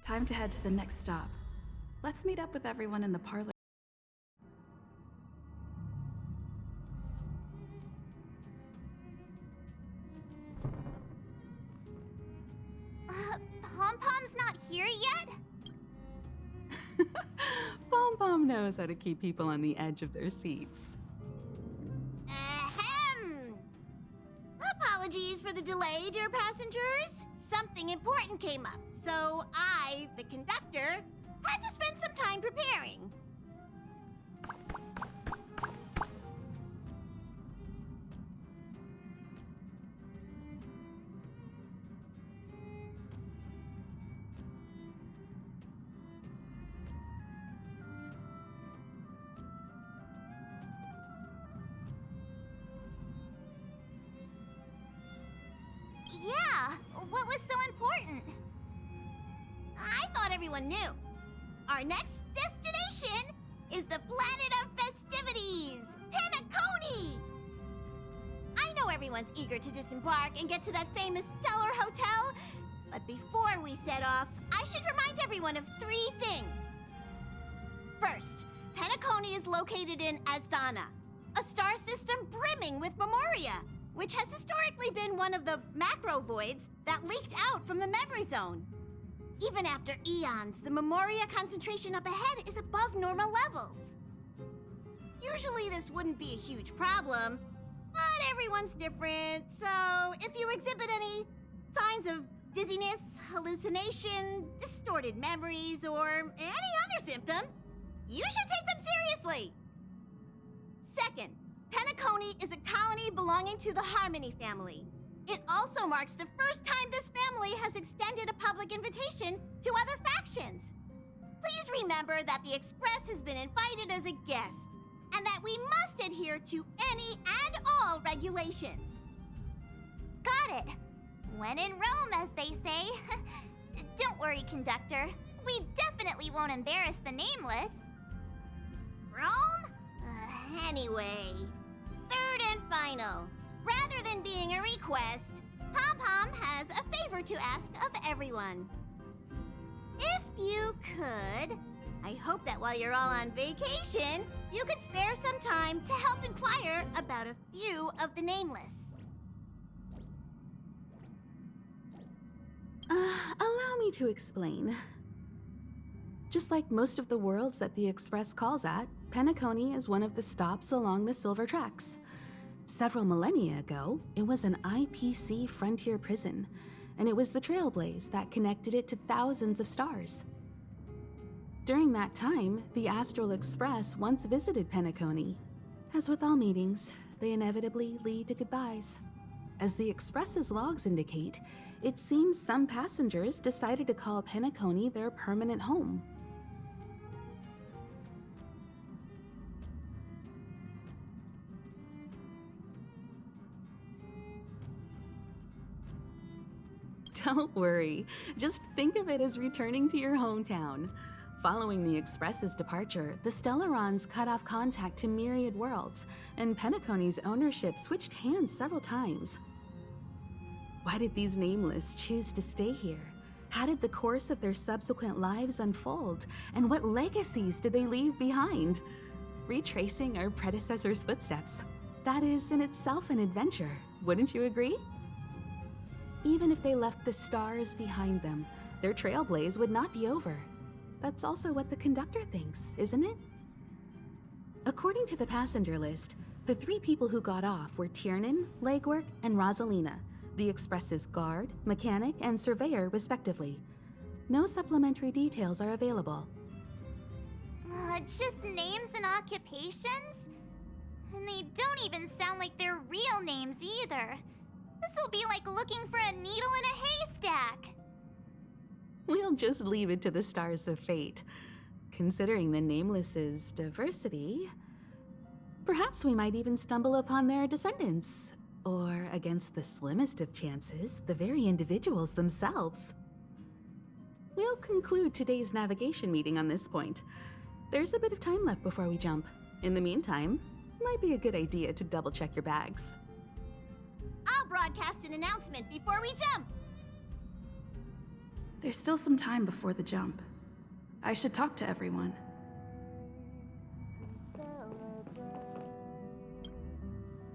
Time to head to the next stop. Let's meet up with everyone in the parlor. Pom-Pom's not here yet? Pom-Pom knows how to keep people on the edge of their seats. Ahem! Apologies for the delay, dear passengers. Something important came up, so I, the conductor, had to spend some time preparing. Yeah, what was so important? I thought everyone knew. Our next destination is the planet of festivities, Penacony! I know everyone's eager to disembark and get to that famous Stellar Hotel, but before we set off, I should remind everyone of 3 things. First, Penacony is located in Asdana, a star system brimming with memoria, which has historically been one of the macro voids that leaked out from the memory zone. Even after eons, the memoria concentration up ahead is above normal levels. Usually this wouldn't be a huge problem, but everyone's different, so if you exhibit any signs of dizziness, hallucination, distorted memories, or any other symptoms, you should take them seriously. Second, Penacony is a colony belonging to the Harmony family. It also marks the first time this family has extended a public invitation to other factions. Please remember that the Express has been invited as a guest, and that we must adhere to any and all regulations. Got it. When in Rome, as they say. Don't worry, conductor. We definitely won't embarrass the nameless. Rome? Anyway, third and final. Rather than being a request, Pom-Pom has a favor to ask of everyone. If you could, I hope that while you're all on vacation, you could spare some time to help inquire about a few of the nameless. Allow me to explain. Just like most of the worlds that the Express calls at, Penacony is one of the stops along the Silver Tracks. Several millennia ago, it was an IPC frontier prison, and it was the Trailblaze that connected it to thousands of stars. During that time, the Astral Express once visited Penacony. As with all meetings, they inevitably lead to goodbyes. As the Express's logs indicate, it seems some passengers decided to call Penacony their permanent home. Don't worry, just think of it as returning to your hometown. Following the Express's departure, the Stellarons cut off contact to myriad worlds, and Penacony's ownership switched hands several times. Why did these nameless choose to stay here? How did the course of their subsequent lives unfold? And what legacies did they leave behind? Retracing our predecessors' footsteps. That is in itself an adventure, wouldn't you agree? Even if they left the stars behind them, their trailblaze would not be over. That's also what the conductor thinks, isn't it? According to the passenger list, the 3 people who got off were Tiernan, Legwork, and Rosalina, the Express's guard, mechanic, and surveyor respectively. No supplementary details are available. Just names and occupations? And they don't even sound like their real names either. This'll be like looking for a needle in a haystack. We'll just leave it to the stars of fate. Considering the Nameless's diversity, perhaps we might even stumble upon their descendants. Or, against the slimmest of chances, the very individuals themselves. We'll conclude today's navigation meeting on this point. There's a bit of time left before we jump. In the meantime, might be a good idea to double-check your bags. I'll broadcast an announcement before we jump. There's still some time before the jump. I should talk to everyone.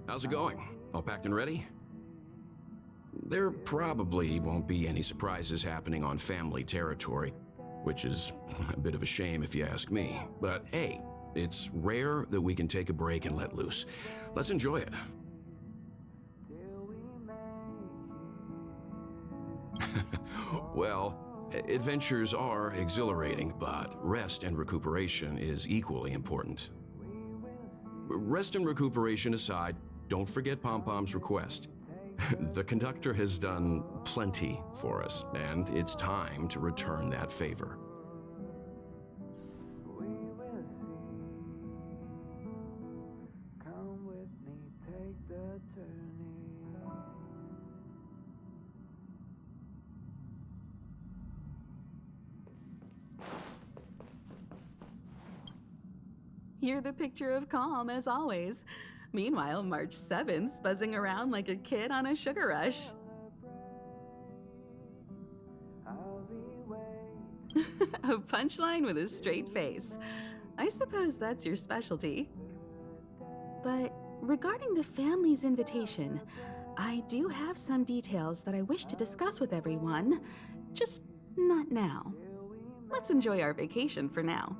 How's it going? All packed and ready? There probably won't be any surprises happening on family territory, which is a bit of a shame if you ask me. But hey, it's rare that we can take a break and let loose. Let's enjoy it. Well, adventures are exhilarating, but rest and recuperation is equally important. Rest and recuperation aside, don't forget Pom-Pom's request. The conductor has done plenty for us, and it's time to return that favor. You're the picture of calm, as always. Meanwhile, March 7th's buzzing around like a kid on a sugar rush. A punchline with a straight face. I suppose that's your specialty. But regarding the family's invitation, I do have some details that I wish to discuss with everyone, just not now. Let's enjoy our vacation for now.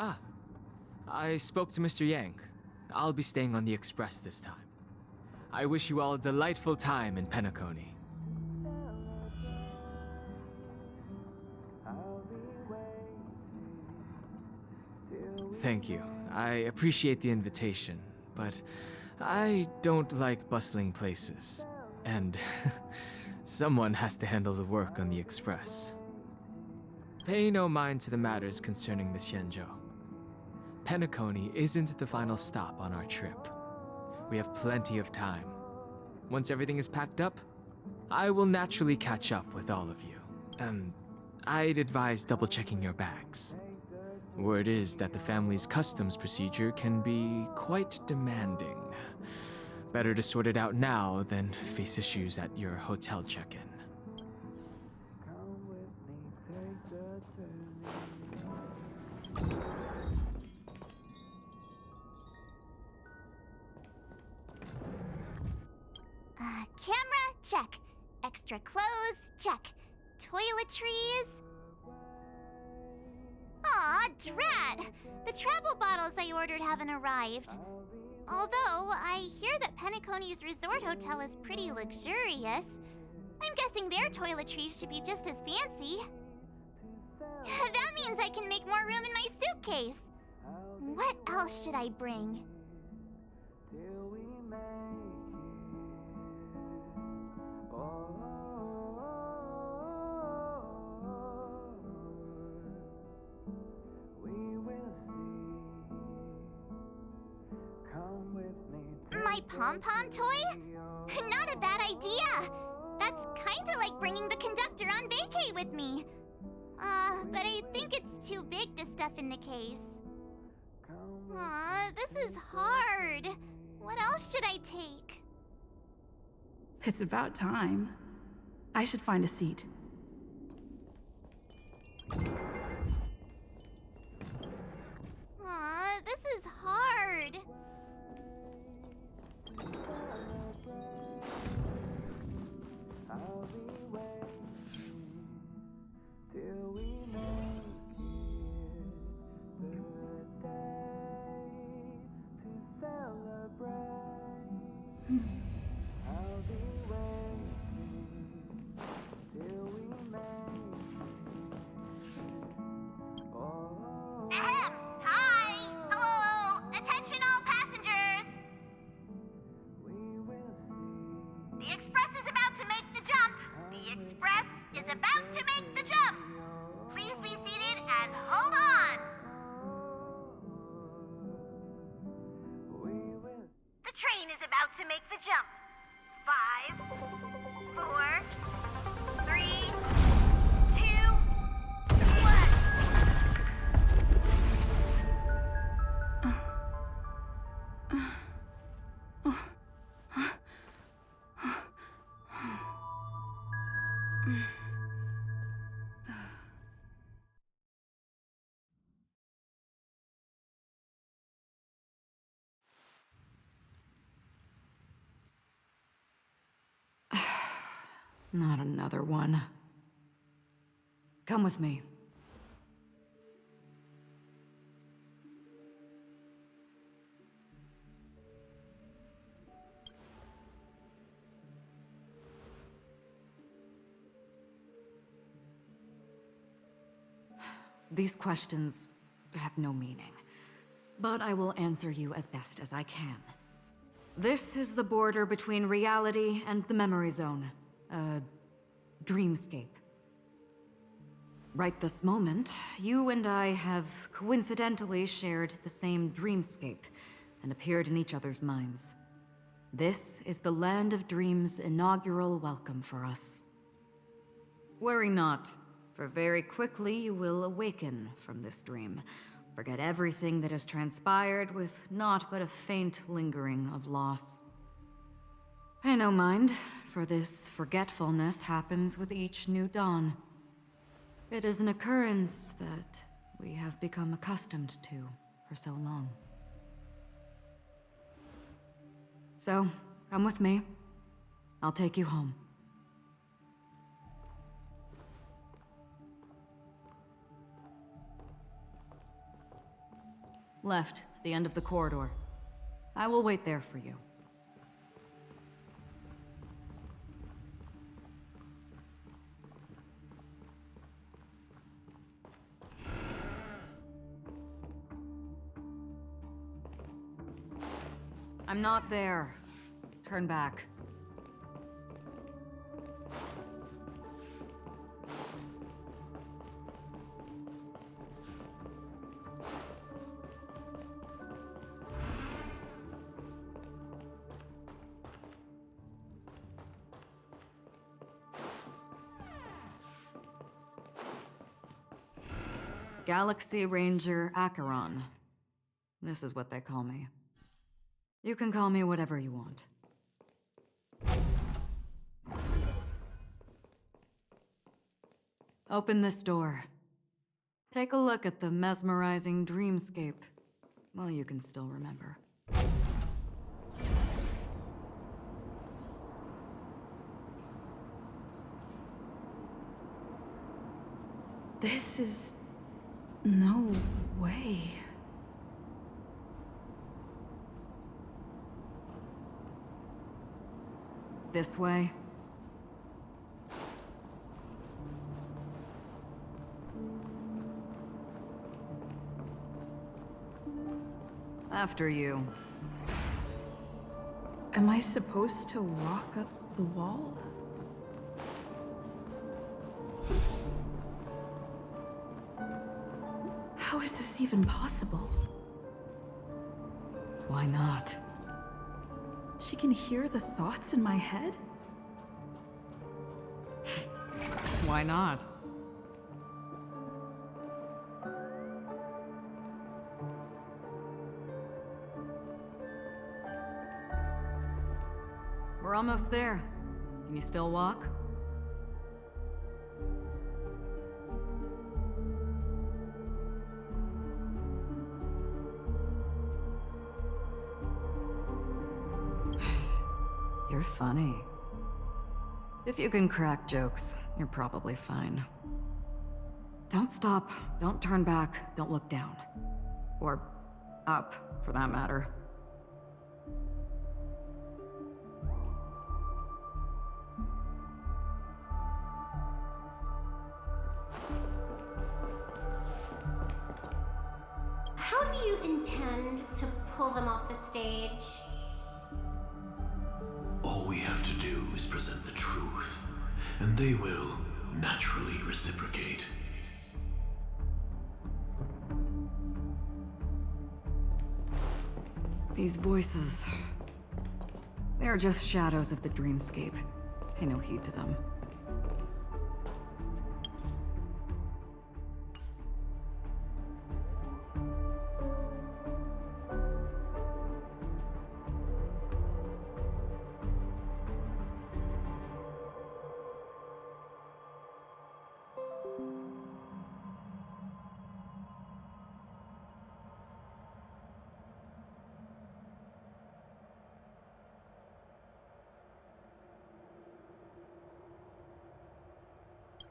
Ah, I spoke to Mr. Yang. I'll be staying on the express this time. I wish you all a delightful time in Penacony. Thank you. I appreciate the invitation, but I don't like bustling places. And someone has to handle the work on the express. Pay no mind to the matters concerning the Xianzhou. Penacony isn't the final stop on our trip. We have plenty of time. Once everything is packed up, I will naturally catch up with all of you. I'd advise double-checking your bags. Word is that the family's customs procedure can be quite demanding. Better to sort it out now than face issues at your hotel check-in. Camera, check. Extra clothes, check. Toiletries. Aw, drat! The travel bottles I ordered haven't arrived. Although, I hear that Penacony's resort hotel is pretty luxurious. I'm guessing their toiletries should be just as fancy. That means I can make more room in my suitcase. What else should I bring? My pom-pom toy? Not a bad idea! That's kinda like bringing the conductor on vacay with me. But I think it's too big to stuff in the case. Aw, this is hard. What else should I take? It's about time. I should find a seat. Aw, this is hard. Ahem! Hi! Hello! Attention all passengers! about to make the jump. Please be seated and hold on. The train is about to make the jump. 5, 4, 3, 2, 1. Not another one. Come with me. These questions have no meaning, but I will answer you as best as I can. This is the border between reality and the memory zone. A dreamscape. Right this moment, you and I have coincidentally shared the same dreamscape and appeared in each other's minds. This is the Land of Dreams' inaugural welcome for us. Worry not, for very quickly you will awaken from this dream. Forget everything that has transpired with naught but a faint lingering of loss. Pay no mind, for this forgetfulness happens with each new dawn. It is an occurrence that we have become accustomed to for so long. So, come with me. I'll take you home. Left, to the end of the corridor. I will wait there for you. I'm not there. Turn back. Galaxy Ranger Acheron. This is what they call me. You can call me whatever you want. Open this door. Take a look at the mesmerizing dreamscape. Well, you can still remember. This is... no way. This way. After you. Am I supposed to walk up the wall? How is this even possible? Why not? She can hear the thoughts in my head? Why not? We're almost there. Can you still walk? You're funny. If you can crack jokes, you're probably fine. Don't stop, don't turn back, don't look down. Or up, for that matter. How do you intend to pull them off the stage? All we have to do is present the truth, and they will naturally reciprocate. These voices... they're just shadows of the dreamscape. Pay no heed to them.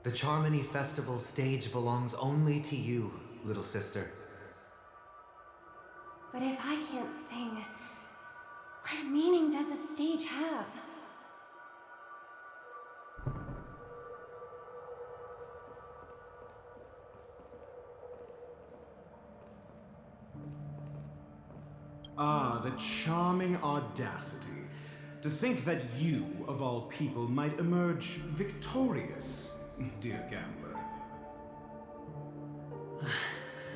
The Charmony Festival stage belongs only to you, little sister. But if I can't sing, what meaning does a stage have? Ah, the charming audacity. To think that you, of all people, might emerge victorious, dear gambler.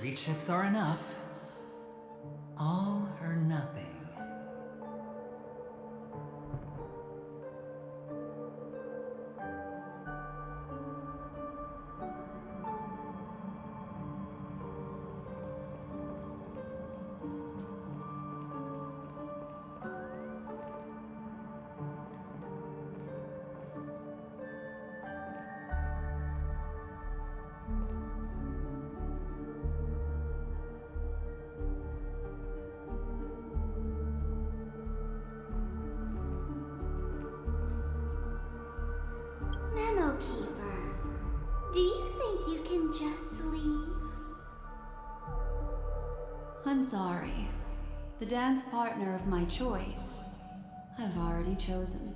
3 chips are enough. All or nothing. Memo Keeper, do you think you can just leave? I'm sorry. The dance partner of my choice, I've already chosen.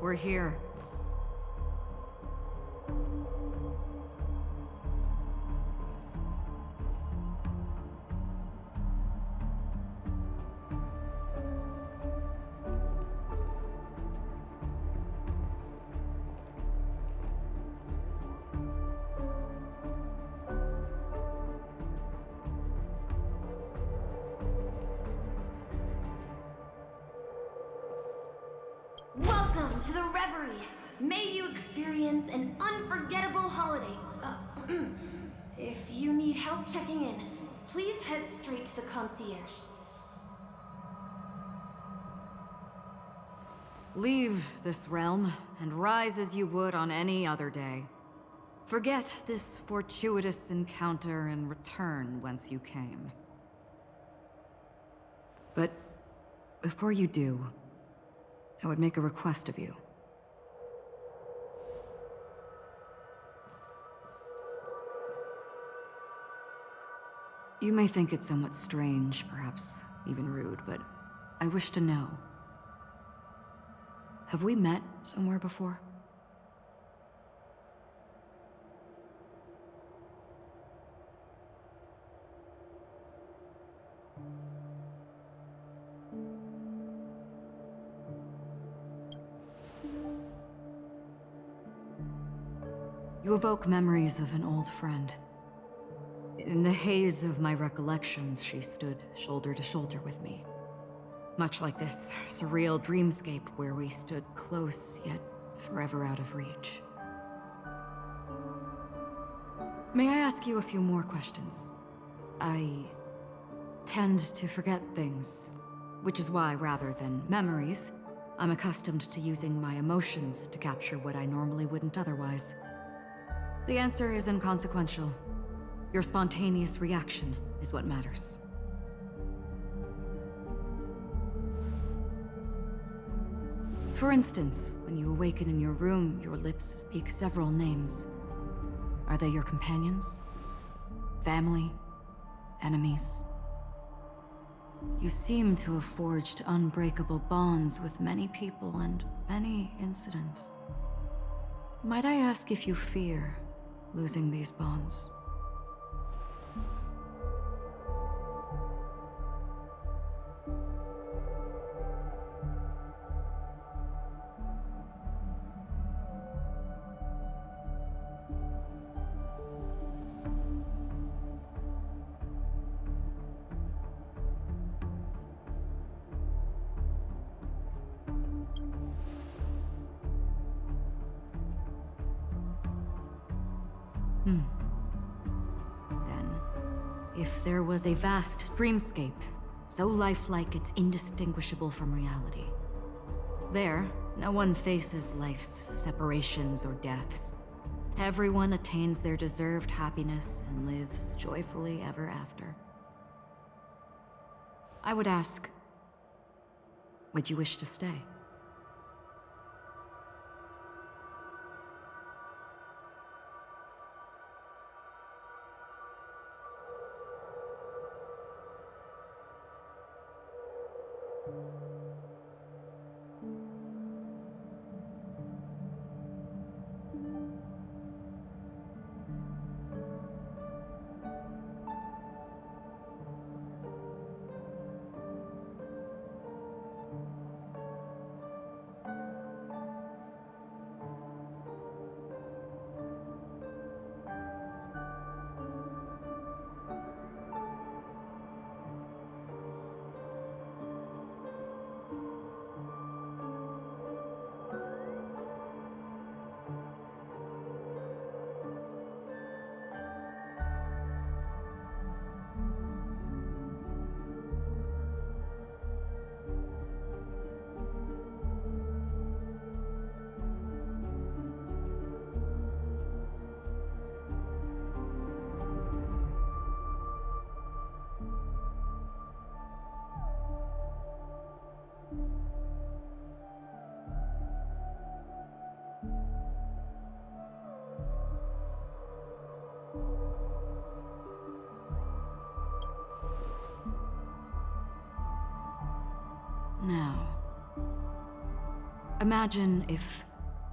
We're here. Welcome to the Reverie! May you experience an unforgettable holiday. If you need help checking in, please head straight to the concierge. Leave this realm, and rise as you would on any other day. Forget this fortuitous encounter and return whence you came. But before you do, I would make a request of you. You may think it somewhat strange, perhaps even rude, but I wish to know. Have we met somewhere before? You evoke memories of an old friend. In the haze of my recollections, she stood shoulder to shoulder with me. Much like this surreal dreamscape where we stood close, yet forever out of reach. May I ask you a few more questions? I tend to forget things, which is why, rather than memories, I'm accustomed to using my emotions to capture what I normally wouldn't otherwise. The answer is inconsequential. Your spontaneous reaction is what matters. For instance, when you awaken in your room, your lips speak several names. Are they your companions? Family? Enemies? You seem to have forged unbreakable bonds with many people and many incidents. Might I ask if you fear losing these bonds? Then, if there was a vast dreamscape, so lifelike it's indistinguishable from reality, there, no one faces life's separations or deaths. Everyone attains their deserved happiness and lives joyfully ever after. I would ask, would you wish to stay? Now, imagine if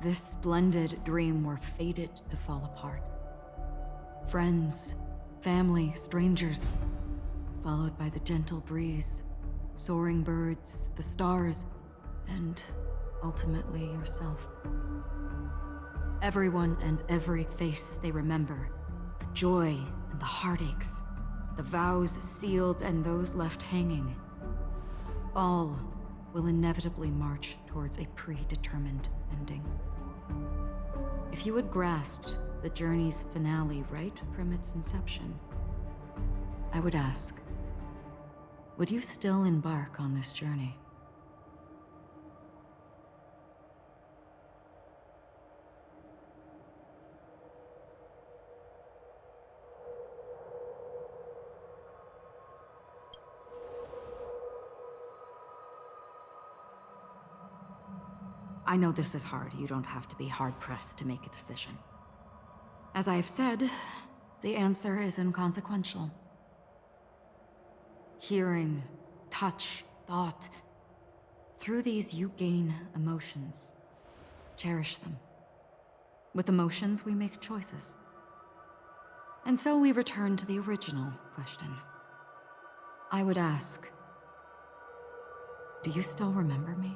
this splendid dream were fated to fall apart. Friends, family, strangers, followed by the gentle breeze, soaring birds, the stars, and ultimately yourself. Everyone and every face they remember, the joy and the heartaches, the vows sealed and those left hanging, all will inevitably march towards a predetermined ending. If you had grasped the journey's finale right from its inception, I would ask, would you still embark on this journey? I know this is hard. You don't have to be hard-pressed to make a decision. As I have said, the answer is inconsequential. Hearing, touch, thought. Through these you gain emotions. Cherish them. With emotions, we make choices. And so we return to the original question. I would ask, do you still remember me?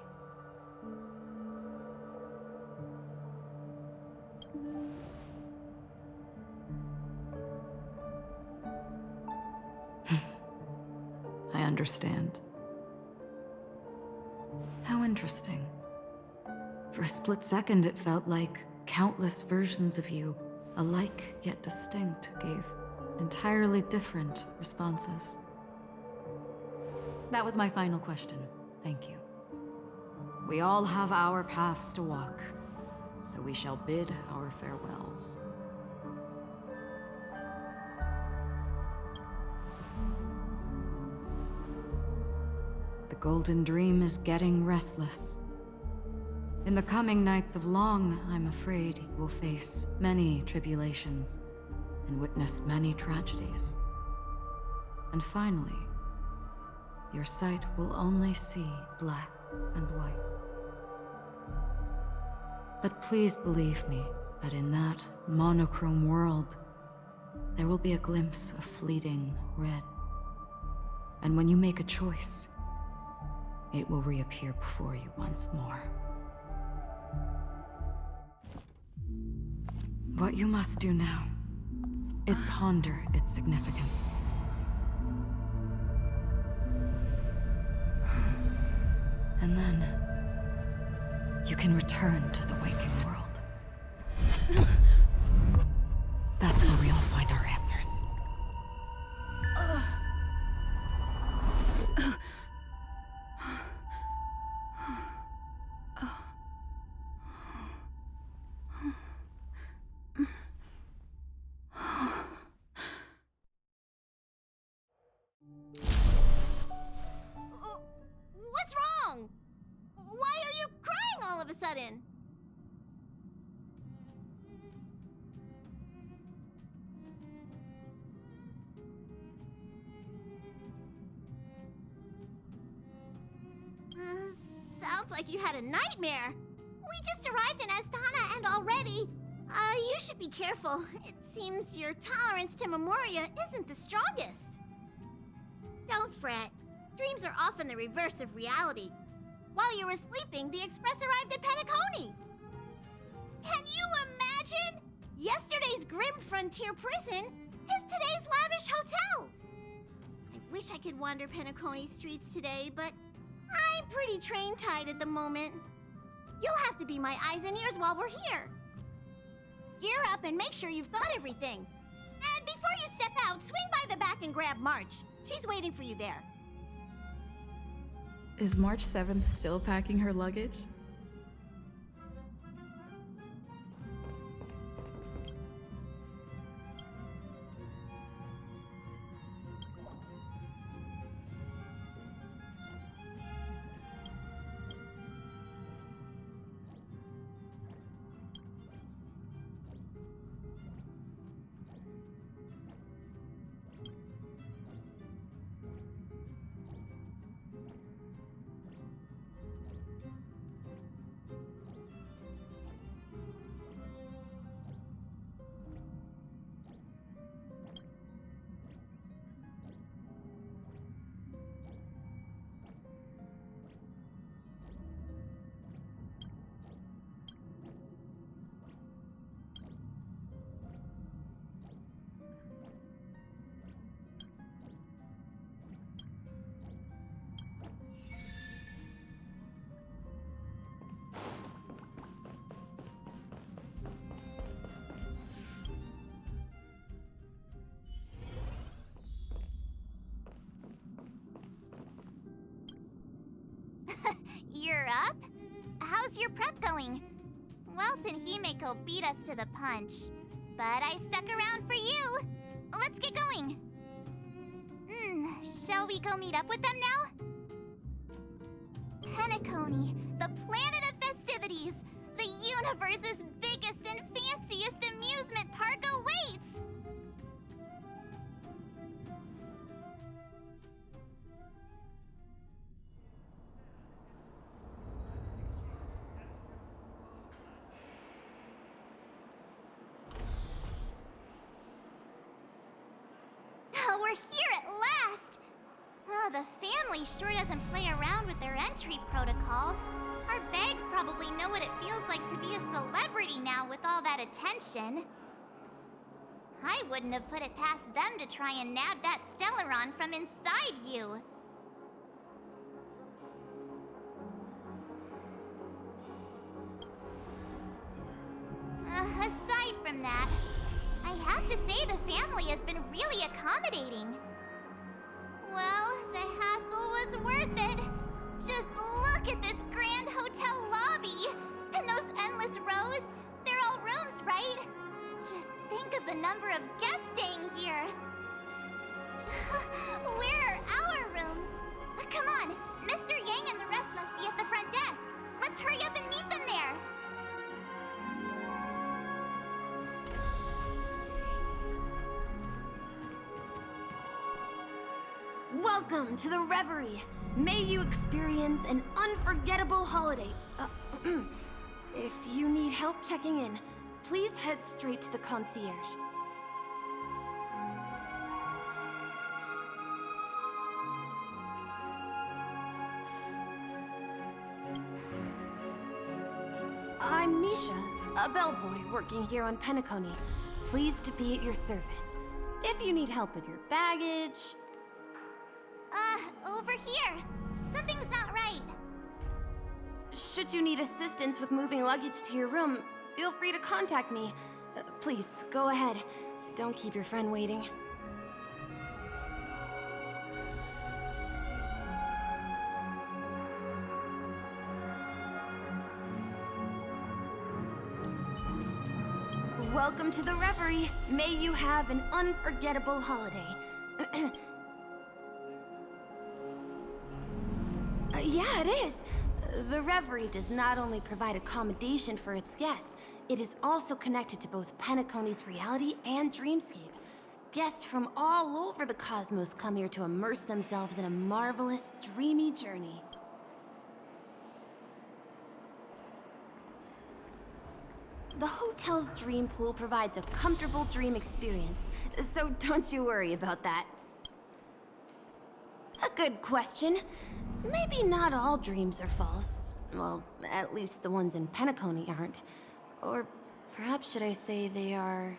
I understand. How interesting. For a split second, it felt like countless versions of you, alike yet distinct, gave entirely different responses. That was my final question. Thank you. We all have our paths to walk, so we shall bid our farewells. The Golden Dream is getting restless. In the coming nights of Long, I'm afraid you will face many tribulations and witness many tragedies. And finally, your sight will only see black and white. But please believe me that in that monochrome world, there will be a glimpse of fleeting red. And when you make a choice, it will reappear before you once more. What you must do now is ponder its significance. And then you can return to the waking world. That's where we all find our answers. What's wrong? Why are you crying all of a sudden? Sounds like you had a nightmare. We just arrived in Astana and already... you should be careful. It seems your tolerance to Memoria isn't the strongest. Don't fret. Dreams are often the reverse of reality. While you were sleeping, the Express arrived at Penacony. Can you imagine? Yesterday's grim frontier prison is today's lavish hotel. I wish I could wander Penacony streets today, but I'm pretty train-tied at the moment. You'll have to be my eyes and ears while we're here. Gear up and make sure you've got everything. And before you step out, swing by the back and grab March. She's waiting for you there. Is March 7th still packing her luggage? You're up? How's your prep going? Welt and Himeko beat us to the punch, but I stuck around for you. Let's get going. Shall we go meet up with them now? Penacony, the planet of festivities. The universe's biggest and fanciest amusement park awaits! We're here at last! The family sure doesn't play around with their entry protocols. Our bags probably know what it feels like to be a celebrity now with all that attention. I wouldn't have put it past them to try and nab that Stellaron from inside you. Aside from that, I have to say the family has been really accommodating. Well, the hassle was worth it. Just look at this grand hotel lobby! And those endless rows, they're all rooms, right? Just think of the number of guests staying here. Where are our rooms? Come on, Mr. Yang and the rest must be at the front desk. Let's hurry up and meet them there. Welcome to the Reverie. May you experience an unforgettable holiday. If you need help checking in, please head straight to the concierge. I'm Misha, a bellboy working here on Penacony. Pleased to be at your service. If you need help with your baggage... Over here. Something's not right. Should you need assistance with moving luggage to your room, feel free to contact me. Please, go ahead. Don't keep your friend waiting. Welcome to the Reverie. May you have an unforgettable holiday. Yeah, it is. The Reverie does not only provide accommodation for its guests, it is also connected to both Penacony's reality and dreamscape. Guests from all over the cosmos come here to immerse themselves in a marvelous, dreamy journey. The hotel's dream pool provides a comfortable dream experience, so don't you worry about that. A good question. Maybe not all dreams are false. Well, at least the ones in Penacony aren't. Or perhaps should I say they are...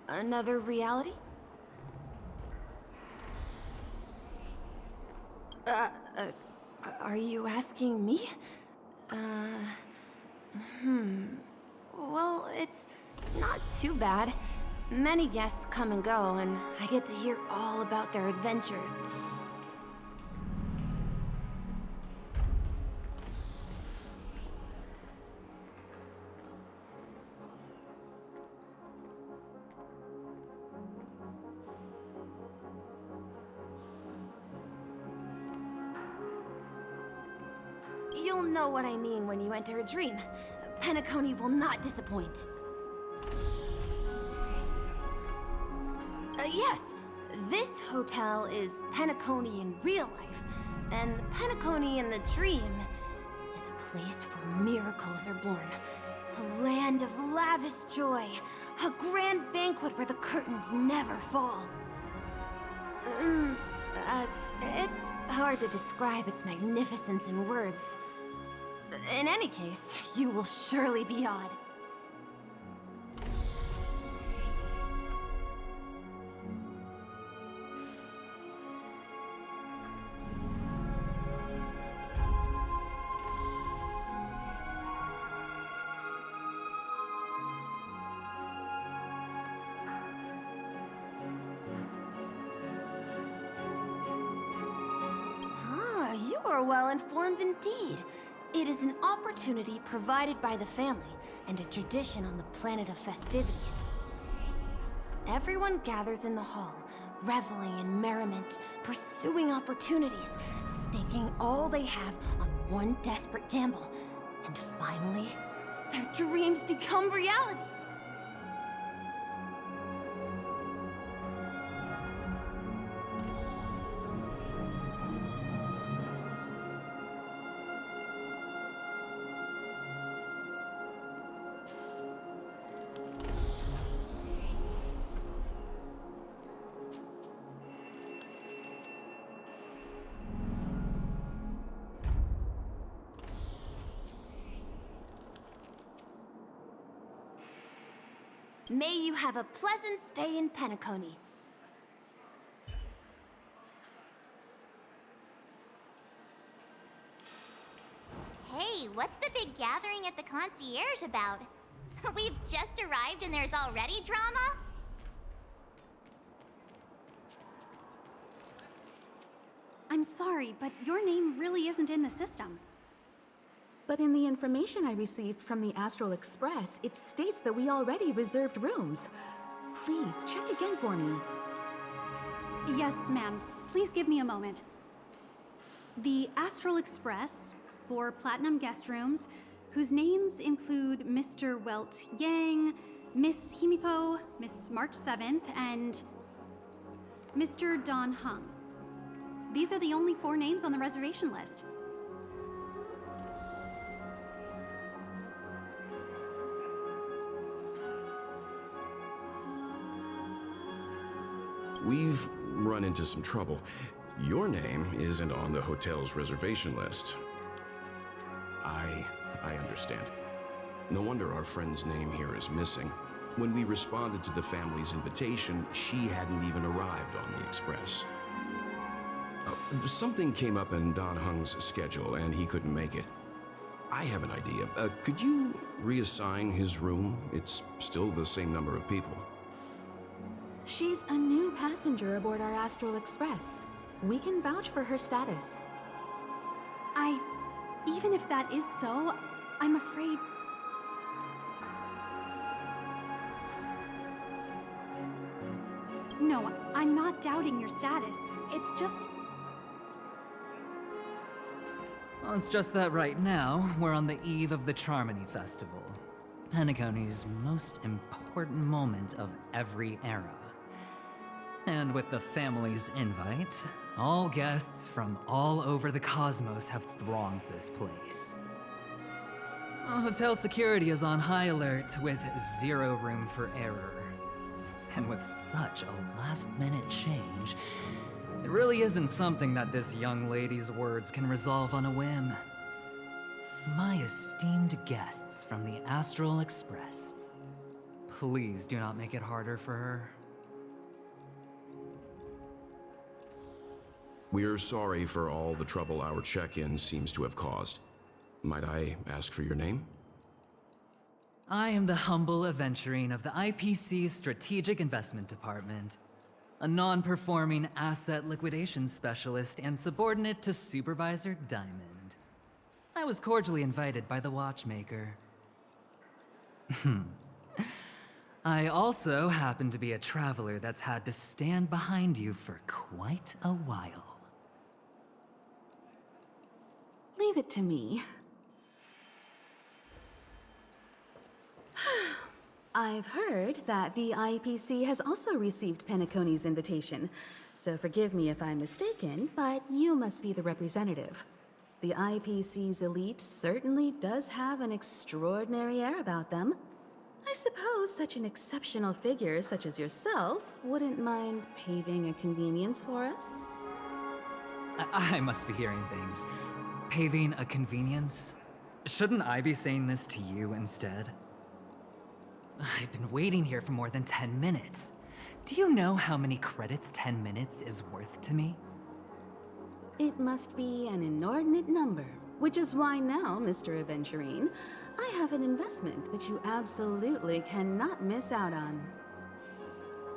another reality? Are you asking me? Well, it's not too bad. Many guests come and go, and I get to hear all about their adventures. You'll know what I mean when you enter a dream. Penacony will not disappoint. Yes, this hotel is Penacony in real life, and the Penacony in the dream is a place where miracles are born. A land of lavish joy, a grand banquet where the curtains never fall. It's hard to describe its magnificence in words. In any case, you will surely be awed. You are well informed indeed. It is an opportunity provided by the family and a tradition on the planet of festivities. Everyone gathers in the hall, reveling in merriment, pursuing opportunities, staking all they have on one desperate gamble. And finally, their dreams become reality. May you have a pleasant stay in Penacony. Hey, what's the big gathering at the concierge about? We've just arrived and there's already drama? I'm sorry, but your name really isn't in the system. But in the information I received from the Astral Express, it states that we already reserved rooms. Please, check again for me. Yes, ma'am. Please give me a moment. The Astral Express, 4 platinum guest rooms, whose names include Mr. Welt Yang, Miss Himiko, Miss March 7th, and... Mr. Don Hung. These are the only 4 names on the reservation list. We've run into some trouble. Your name isn't on the hotel's reservation list. I understand. No wonder our friend's name here is missing. When we responded to the family's invitation, she hadn't even arrived on the express. Something came up in Don Hung's schedule, and he couldn't make it. I have an idea. Could you reassign his room? It's still the same number of people. She's a new passenger aboard our Astral Express. We can vouch for her status. Even if that is so, I'm afraid... No, I'm not doubting your status. It's just... Well, it's just that right now, we're on the eve of the Charmony Festival. Penacony's most important moment of every era. And with the family's invite, all guests from all over the cosmos have thronged this place. Hotel security is on high alert with 0 room for error. And with such a last-minute change, it really isn't something that this young lady's words can resolve on a whim. My esteemed guests from the Astral Express, please do not make it harder for her. We're sorry for all the trouble our check-in seems to have caused. Might I ask for your name? I am the humble aventurine of the IPC's Strategic Investment Department, a non-performing asset liquidation specialist and subordinate to Supervisor Diamond. I was cordially invited by the watchmaker. I also happen to be a traveler that's had to stand behind you for quite a while. Leave it to me. I've heard that the IPC has also received Penacony's invitation, so forgive me if I'm mistaken, but you must be the representative. The IPC's elite certainly does have an extraordinary air about them. I suppose such an exceptional figure such as yourself wouldn't mind paving a convenience for us? I must be hearing things. Paving a convenience? Shouldn't I be saying this to you instead? I've been waiting here for more than 10 minutes. Do you know how many credits 10 minutes is worth to me? It must be an inordinate number, which is why now, Mr. Aventurine, I have an investment that you absolutely cannot miss out on.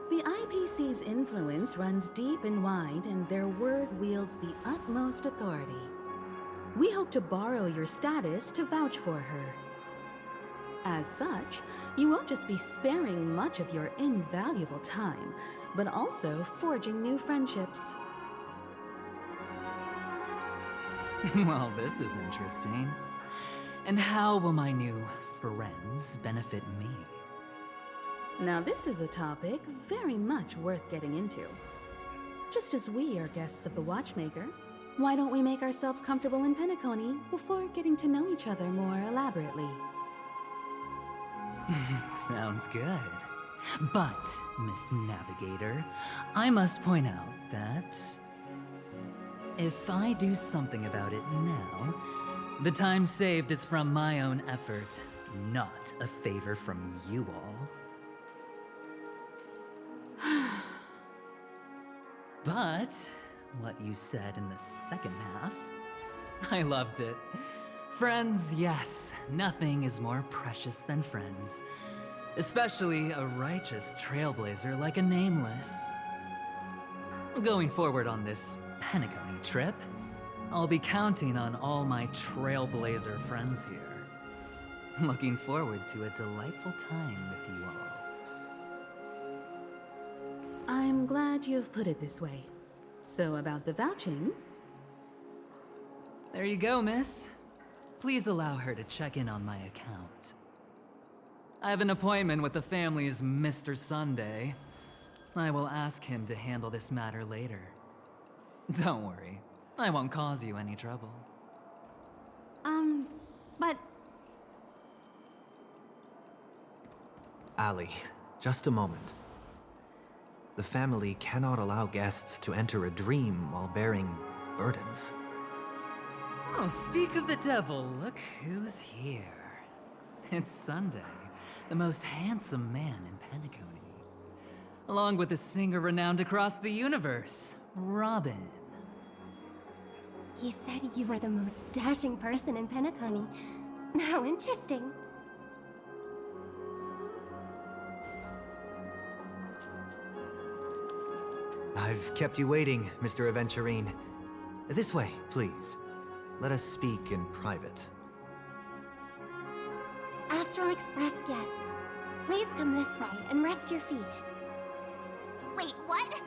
The IPC's influence runs deep and wide, and their word wields the utmost authority. We hope to borrow your status to vouch for her. As such, you won't just be sparing much of your invaluable time, but also forging new friendships. Well, this is interesting. And how will my new friends benefit me? Now this is a topic very much worth getting into. Just as we are guests of the Watchmaker, why don't we make ourselves comfortable in Penacony before getting to know each other more elaborately? Sounds good. But, Miss Navigator, I must point out that if I do something about it now, the time saved is from my own effort, not a favor from you all. But what you said in the second half, I loved it. Friends, yes, nothing is more precious than friends. Especially a righteous trailblazer like a Nameless. Going forward on this Penacony trip, I'll be counting on all my trailblazer friends here. Looking forward to a delightful time with you all. I'm glad you've put it this way. So about the vouching... There you go, miss. Please allow her to check in on my account. I have an appointment with the family's Mr. Sunday. I will ask him to handle this matter later. Don't worry, I won't cause you any trouble. But Ali, just a moment. The family cannot allow guests to enter a dream while bearing burdens. Oh, speak of the devil, look who's here. It's Sunday, the most handsome man in Penacony. Along with a singer renowned across the universe, Robin. He said you were the most dashing person in Penacony. How interesting. I've kept you waiting, Mr. Aventurine. This way, please. Let us speak in private. Astral Express guests, please come this way and rest your feet. Wait, what?